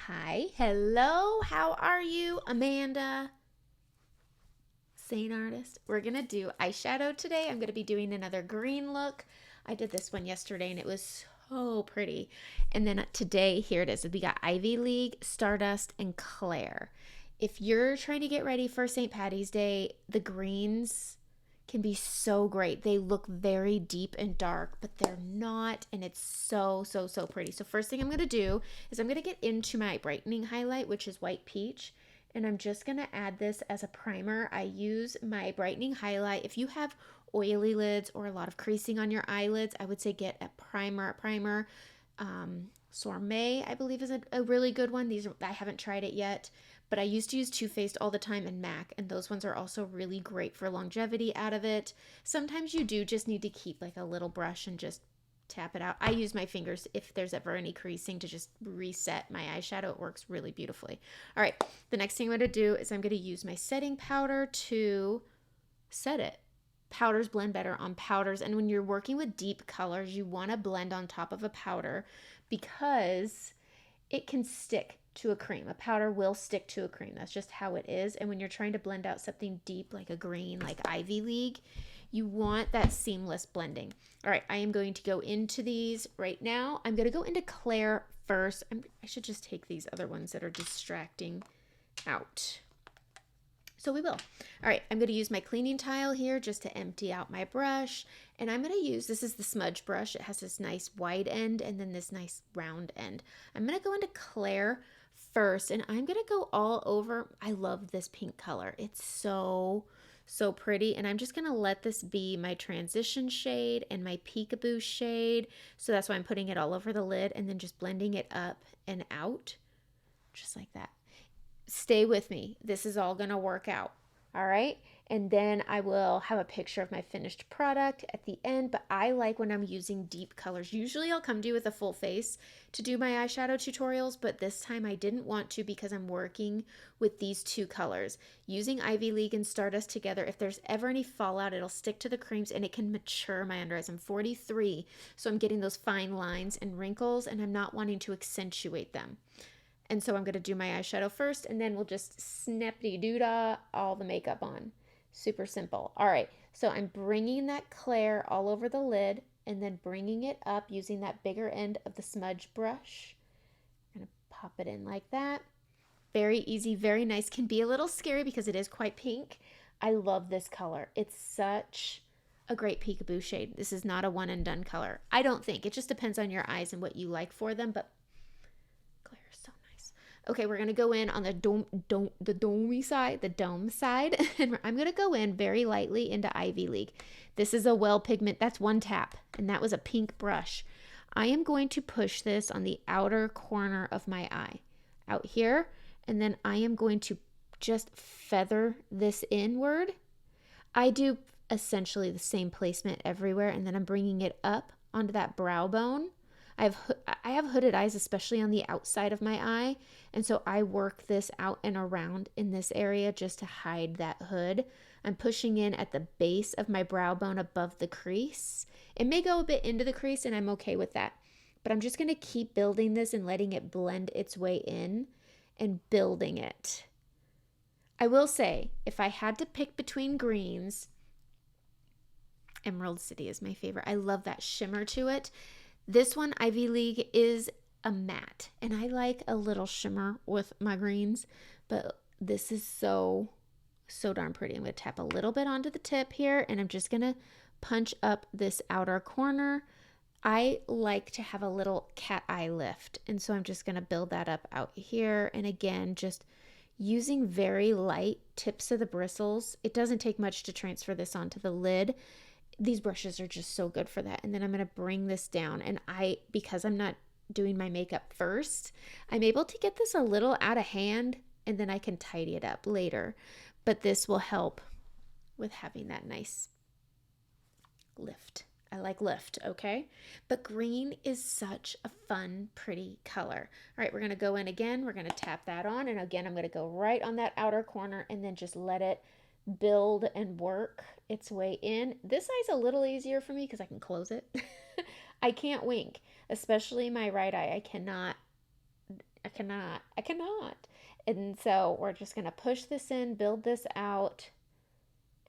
Hi, hello, how are you, Amanda? Seint artist. We're gonna do eyeshadow today. I'm gonna be doing another green look. I did this one yesterday and it was so pretty. And then today, here it is. We got Ivy League, Stardust, and Claire. If you're trying to get ready for St. Patty's Day, the greens can be so great. They look very deep and dark, but they're not, and it's so pretty. So first thing I'm going to do is I'm going to get into my brightening highlight, which is white peach, and I'm just going to add this as a primer. I use my brightening highlight. If you have oily lids or a lot of creasing on your eyelids, I would say get a primer. Sorbet, I believe, is a really good one. I haven't tried it yet, but I used to use Too Faced all the time and MAC, and those ones are also really great for longevity out of it. Sometimes you do just need to keep like a little brush and just tap it out. I use my fingers if there's ever any creasing to just reset my eyeshadow. It works really beautifully. All right, the next thing I'm going to do is I'm going to use my setting powder to set it. Powders blend better on powders, and when you're working with deep colors, you want to blend on top of a powder because it can stick to a cream. A powder will stick to a cream. That's just how it is. And when you're trying to blend out something deep like a green, like Ivy League, you want that seamless blending. All right, I am going to go into these right now. I'm going to go into Claire first. I should just take these other ones that are distracting out. So we will. All right, I'm going to use my cleaning tile here just to empty out my brush. And I'm going to use, this is the smudge brush. It has this nice wide end and then this nice round end. I'm going to go into Claire first, and I'm going to go all over. I love this pink color. It's so pretty. And I'm just going to let this be my transition shade and my peekaboo shade. So that's why I'm putting it all over the lid and then just blending it up and out just like that. Stay with me. This is all going to work out. All right. And then I will have a picture of my finished product at the end, but I like when I'm using deep colors. Usually I'll come to you with a full face to do my eyeshadow tutorials, but this time I didn't want to because I'm working with these two colors. Using Ivy League and Stardust together, if there's ever any fallout, it'll stick to the creams and it can mature my under eyes. I'm 43, so I'm getting those fine lines and wrinkles, and I'm not wanting to accentuate them. And so I'm going to do my eyeshadow first, and then we'll just snappity-doo-dah all the makeup on. Super simple. All right, so I'm bringing that Claire all over the lid and then bringing it up using that bigger end of the smudge brush. I'm going to pop it in like that. Very easy, very nice. Can be a little scary because it is quite pink. I love this color. It's such a great peekaboo shade. This is not a one and done color. I don't think. It just depends on your eyes and what you like for them, but okay, we're going to go in on the dome side, and I'm going to go in very lightly into Ivy League. This is a well pigment, that's one tap, and that was a pink brush. I am going to push this on the outer corner of my eye, out here, and then I am going to just feather this inward. I do essentially the same placement everywhere, and then I'm bringing it up onto that brow bone. I have hooded eyes, especially on the outside of my eye, and so I work this out and around in this area just to hide that hood. I'm pushing in at the base of my brow bone above the crease. It may go a bit into the crease, and I'm okay with that, but I'm just going to keep building this and letting it blend its way in and building it. I will say, if I had to pick between greens, Emerald City is my favorite. I love that shimmer to it. This one, Ivy League, is a matte, and I like a little shimmer with my greens, but this is so darn pretty. I'm going to tap a little bit onto the tip here, and I'm just going to punch up this outer corner. I like to have a little cat eye lift, and so I'm just going to build that up out here, and again, just using very light tips of the bristles. It doesn't take much to transfer this onto the lid. These brushes are just so good for that. And then I'm going to bring this down, and because I'm not doing my makeup first, I'm able to get this a little out of hand, and then I can tidy it up later. But this will help with having that nice lift. I like lift, okay? But green is such a fun, pretty color. All right, we're going to go in again. We're going to tap that on, and again, I'm going to go right on that outer corner and then just let it build and work its way in. This eye's a little easier for me because I can close it. I can't wink, especially my right eye. I cannot I cannot. I cannot. And so we're just going to push this in, build this out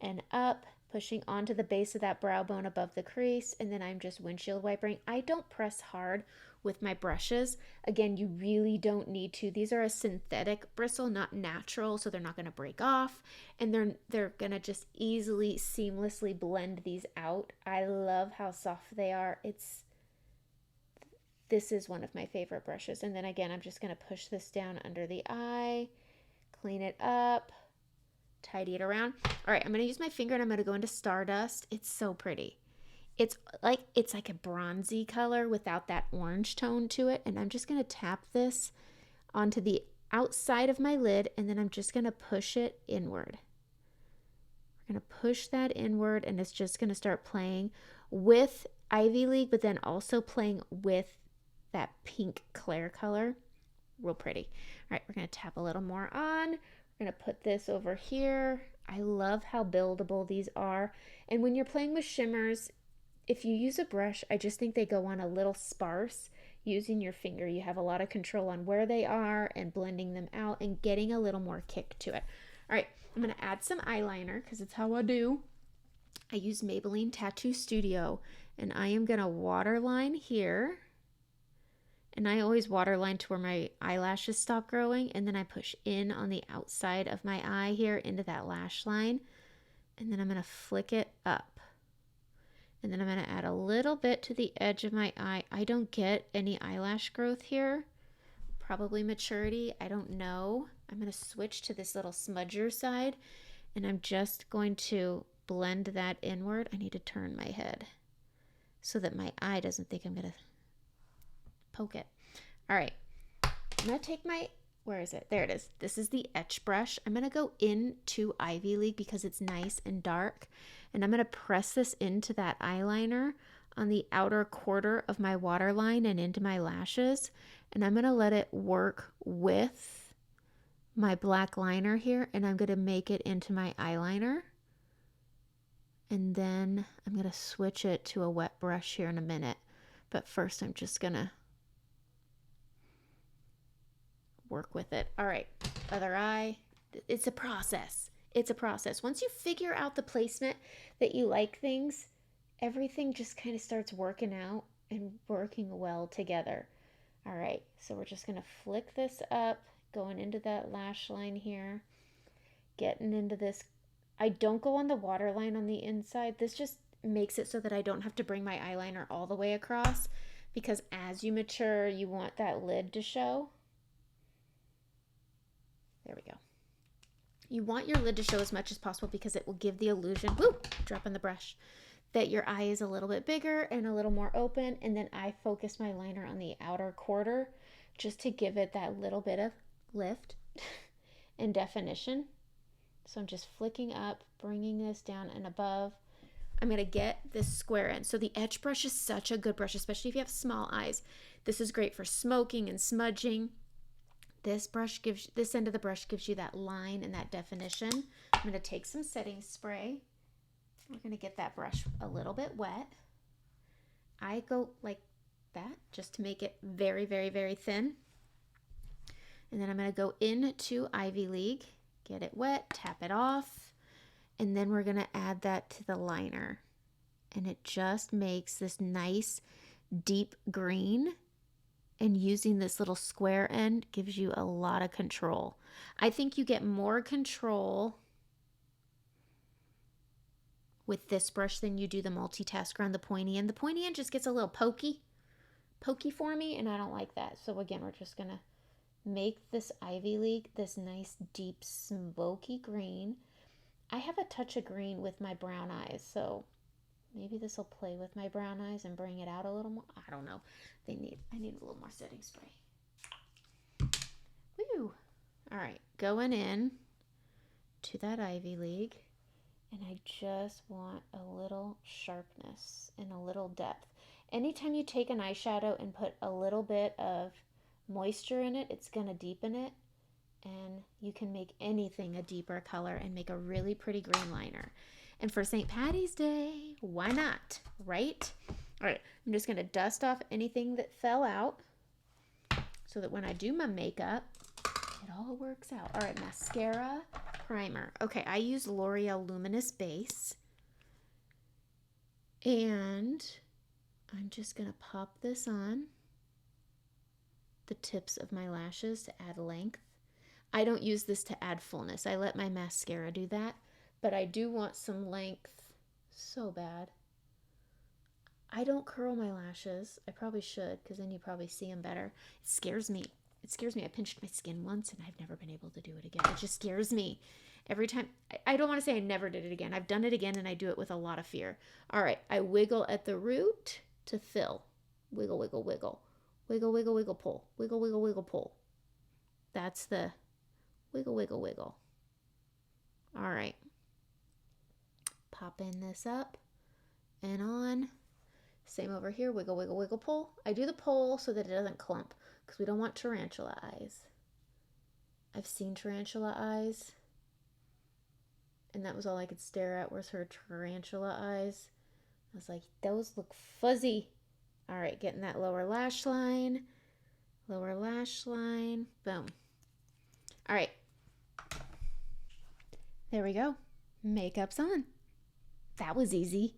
and up, pushing onto the base of that brow bone above the crease. And then I'm just windshield wiping. I don't press hard with my brushes. Again, you really don't need to. These are a synthetic bristle, not natural, so they're not going to break off. And they're going to just easily, seamlessly blend these out. I love how soft they are. This is one of my favorite brushes. And then again, I'm just going to push this down under the eye, clean it up, tidy it around. All right, I'm going to use my finger and I'm going to go into Stardust. It's so pretty. It's like a bronzy color without that orange tone to it. And I'm just going to tap this onto the outside of my lid, and then I'm just going to push it inward. We're going to push that inward, and it's just going to start playing with Ivy League, but then also playing with that pink Claire color. Real pretty. All right, we're going to tap a little more on. We're going to put this over here. I love how buildable these are. And when you're playing with shimmers, if you use a brush, I just think they go on a little sparse. Using your finger, you have a lot of control on where they are and blending them out and getting a little more kick to it. All right, I'm going to add some eyeliner because it's how I do. I use Maybelline Tattoo Studio, and I am going to waterline here. And I always waterline to where my eyelashes stop growing, and then I push in on the outside of my eye here into that lash line, and then I'm going to flick it up. And then I'm going to add a little bit to the edge of my eye. I don't get any eyelash growth here. Probably maturity. I don't know. I'm going to switch to this little smudger side, and I'm just going to blend that inward. I need to turn my head so that my eye doesn't think I'm going to poke it. All right. I'm going to take my, where is it? There it is. This is the etch brush. I'm going to go into Ivy League because it's nice and dark. And I'm going to press this into that eyeliner on the outer quarter of my waterline and into my lashes. And I'm going to let it work with my black liner here. And I'm going to make it into my eyeliner. And then I'm going to switch it to a wet brush here in a minute. But first I'm just going to work with it. All right, other eye. It's a process. It's a process. Once you figure out the placement that you like things, everything just kind of starts working out and working well together. All right, so we're just going to flick this up, going into that lash line here, getting into this. I don't go on the waterline on the inside. This just makes it so that I don't have to bring my eyeliner all the way across, because as you mature, you want that lid to show. There we go. You want your lid to show as much as possible because it will give the illusion, whoo, dropping the brush, that your eye is a little bit bigger and a little more open. And then I focus my liner on the outer quarter just to give it that little bit of lift and definition. So I'm just flicking up, bringing this down and above. I'm going to get this square end. So the etch brush is such a good brush, especially if you have small eyes. This is great for smoking and smudging. This end of the brush gives you that line and that definition. I'm going to take some setting spray. We're going to get that brush a little bit wet. I go like that just to make it very, very, very thin. And then I'm going to go into Ivy League, get it wet, tap it off, and then we're going to add that to the liner. And it just makes this nice deep green. And using this little square end gives you a lot of control. I think you get more control with this brush than you do the multitasker on the pointy end. The pointy end just gets a little pokey for me, and I don't like that. So again, we're just going to make this Ivy League this nice deep smoky green. I have a touch of green with my brown eyes, so maybe this will play with my brown eyes and bring it out a little more. I don't know. I need a little more setting spray. Woo! All right, going in to that Ivy League, and I just want a little sharpness and a little depth. Anytime you take an eyeshadow and put a little bit of moisture in it, it's going to deepen it, and you can make anything a deeper color and make a really pretty green liner. And for St. Patty's Day, why not, right? All right, I'm just going to dust off anything that fell out. So so that when I do my makeup, it all works out. All right, mascara, primer. Okay, I use L'Oreal Luminous Base. And I'm just going to pop this on the tips of my lashes to add length. I don't use this to add fullness. I let my mascara do that, but I do want some length so bad. I don't curl my lashes. I probably should, because then you probably see them better. It scares me. It scares me. I pinched my skin once and I've never been able to do it again. It just scares me. Every time, I don't want to say I never did it again. I've done it again and I do it with a lot of fear. All right, I wiggle at the root to fill. Wiggle, wiggle, wiggle. Wiggle, wiggle, wiggle, pull. Wiggle, wiggle, wiggle, pull. That's the wiggle, wiggle, wiggle. All right. Popping this up and on. Same over here, wiggle, wiggle, wiggle, pull. I do the pull so that it doesn't clump because we don't want tarantula eyes. I've seen tarantula eyes and that was all I could stare at was her tarantula eyes. I was like, those look fuzzy. All right, getting that lower lash line, boom. All right, there we go. Makeup's on. That was easy.